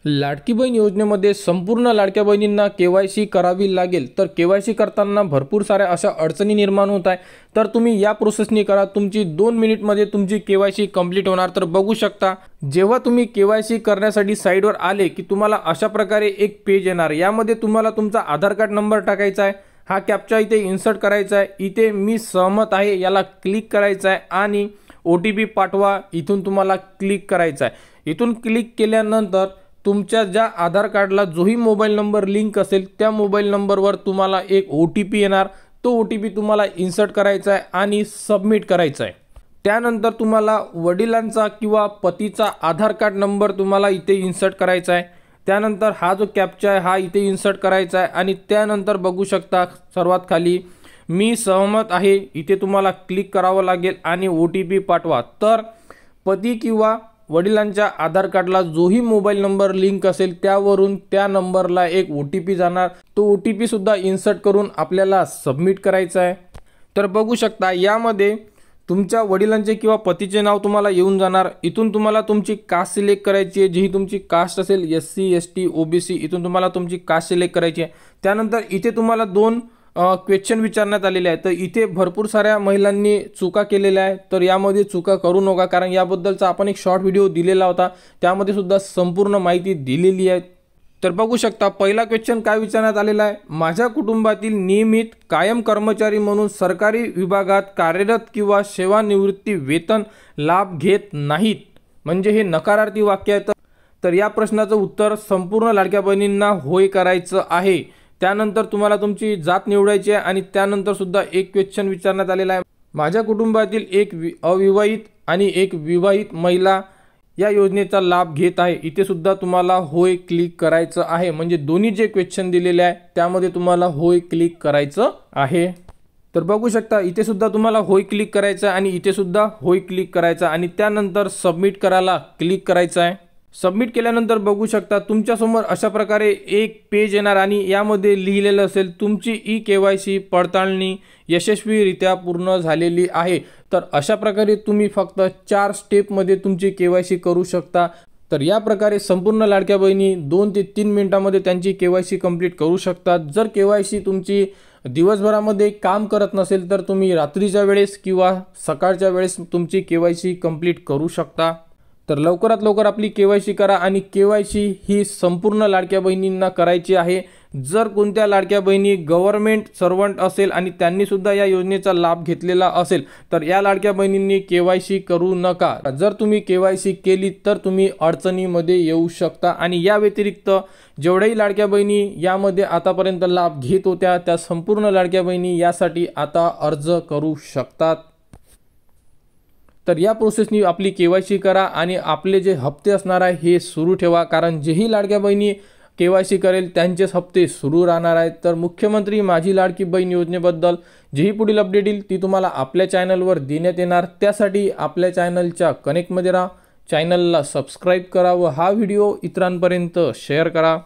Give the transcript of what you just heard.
लाडकी बहीण योजनेमध्ये संपूर्ण लाडक्या बहिणींना केवायसी करावी लागेल। तर केवायसी करताना भरपूर साऱ्या अशा अडचणी निर्माण होत आहे। तर तुम्ही या प्रोसेसनी करा, तुमची 2 मिनिटमध्ये तुमची केवायसी कंप्लीट होणार। तर बघू शकता, जेव्हा तुम्ही केवायसी करण्यासाठी साइटवर आले की तुम्हाला अशा प्रकारे एक पेज येणार। यामध्ये तुम्हाला तुमचा आधार कार्ड नंबर टाकायचा आहे, हा कॅप्चा इथे इन्सर्ट करायचा आहे, इथे मी सहमत आहे याला क्लिक करायचा आहे आणि OTP पाठवा इथून तुम्हाला क्लिक करायचा आहे। इथून क्लिक केल्यानंतर तुमच्या ज्या आधार कार्डला जोही मोबाईल नंबर लिंक असेल त्या मोबाईल नंबरवर तुम्हाला एक OTP येणार। तो OTP तुम्हाला इन्सर्ट करायचा आहे आणि सबमिट करायचा आहे। त्यानंतर तुम्हाला वडिलांचा किंवा पतीचा आधार कार्ड नंबर तुम्हाला इथे इन्सर्ट करायचा आहे। त्यानंतर हा जो कॅप्चा आहे हा इथे इन्सर्ट करायचा आहे आणि त्यानंतर बघू शकता सर्वात खाली मी सहमत आहे इथे तुम्हाला क्लिक करावं लागेल आणि OTP पाठवा। तर पती किंवा वडिलांच्या आधार कार्डला जोही मोबाईल नंबर लिंक असेल त्यावरून त्या नंबरला एक OTP जाणार। तो OTP सुद्धा इन्सर्ट करून आपल्याला सबमिट करायचा आहे। तर बघू शकता यामध्ये तुमच्या वडिलांचे किंवा पतीचे नाव तुम्हाला येऊन जाणार। इथून तुम्हाला तुमची कास्ट सिलेक्ट करायची आहे, जी तुमची कास्ट असेल SC ST OBC इथून तुम्हाला तुमची कास्ट सिलेक्ट करायची आहे। त्यानंतर इथे तुम्हाला 2 क्वेश्चन विचारण्यात आलेले आहे। तर इथे भरपूर साऱ्या महिलांनी चुका केलेल्या आहे, तर यामध्ये चुका करू नका, कारण याबद्दलचा आपण एक शॉर्ट व्हिडिओ दिलेला होता, त्यामध्ये सुद्धा संपूर्ण माहिती दिलेली आहे। तर बघू शकता पहिला क्वेश्चन काय विचारण्यात आलेला आहे, माझ्या कुटुंबातील नियमित कायम कर्मचारी म्हणून सरकारी विभागात कार्यरत किंवा सेवानिवृत्ती वेतन लाभ घेत नाहीत, म्हणजे हे नकारार्थी वाक्य आहे। तर या प्रश्नाचं उत्तर संपूर्ण लाडक्या बहिणींना होय करायचं आहे। त्यानंतर तुम्हाला तुमची जात निवडायची आहे आणि त्यानंतर सुद्धा एक क्वेश्चन विचारण्यात आलेला आहे, माझ्या कुटुंबातील एक अविवाहित आणि एक विवाहित महिला या योजनेचा लाभ घेत आहे, इथे सुद्धा तुम्हाला होय क्लिक करायचं आहे। म्हणजे दोन्ही जे क्वेश्चन दिलेले आहे त्यामध्ये तुम्हाला होय क्लिक करायचं आहे। तर बघू शकता इथे सुद्धा तुम्हाला होय क्लिक करायचं आहे आणि इथे सुद्धा होय क्लिक करायचं आणि त्यानंतर सबमिट करायला क्लिक करायचं आहे। सबमिट केल्यानंतर बघू शकता तुमच्यासमोर अशा प्रकारे एक पेज येणार आणि यामध्ये लिहिलेलं असेल तुमची KYC पडताळणी यशस्वीरित्या पूर्ण झालेली आहे। तर अशा प्रकारे तुम्ही फक्त 4 स्टेपमध्ये तुमची KYC करू शकता। तर या प्रकारे संपूर्ण लाडक्या बहिणी 2 ते 3 मिनिटांमध्ये त्यांची KYC कंप्लीट करू शकतात। जर KYC तुमची दिवसभरामध्ये काम करत नसेल तर तुम्ही रात्रीच्या वेळेस किंवा सकाळच्या वेळेस तुमची KYC कंप्लीट करू शकता। तर लवकरात लवकर आपली KYC करा आणि KYC ही संपूर्ण लाडक्या बहिणींना करायची आहे। जर कोणत्या लाडक्या बहिणी गव्हर्नमेंट सर्वंट असेल आणि त्यांनी सुद्धा या योजनेचा लाभ घेतलेला असेल तर या लाडक्या बहिणींनी KYC करू नका। जर तुम्ही KYC केली तर तुम्ही अडचणीमध्ये येऊ शकता। आणि या व्यतिरिक्त जेवढ्याही लाडक्या बहिणी यामध्ये आतापर्यंत लाभ घेत होत्या त्या संपूर्ण लाडक्या बहिणी यासाठी आता अर्ज करू शकतात। तर या प्रोसेसनी आपली KYC करा आणि आपले जे हप्ते असणार आहे हे सुरू ठेवा, कारण जेही लाडक्या बहिणी KYC करेल त्यांचेच हप्ते सुरू राहणार आहेत। तर मुख्यमंत्री माझी लाडकी बहीण योजनेबद्दल जेही पुढील अपडेट येईल ती तुम्हाला आपल्या चॅनलवर देण्यात येणार। त्यासाठी आपल्या चॅनलच्या कनेक्टमध्ये राहा, चॅनलला सबस्क्राईब करा व हा व्हिडिओ इतरांपर्यंत शेअर करा।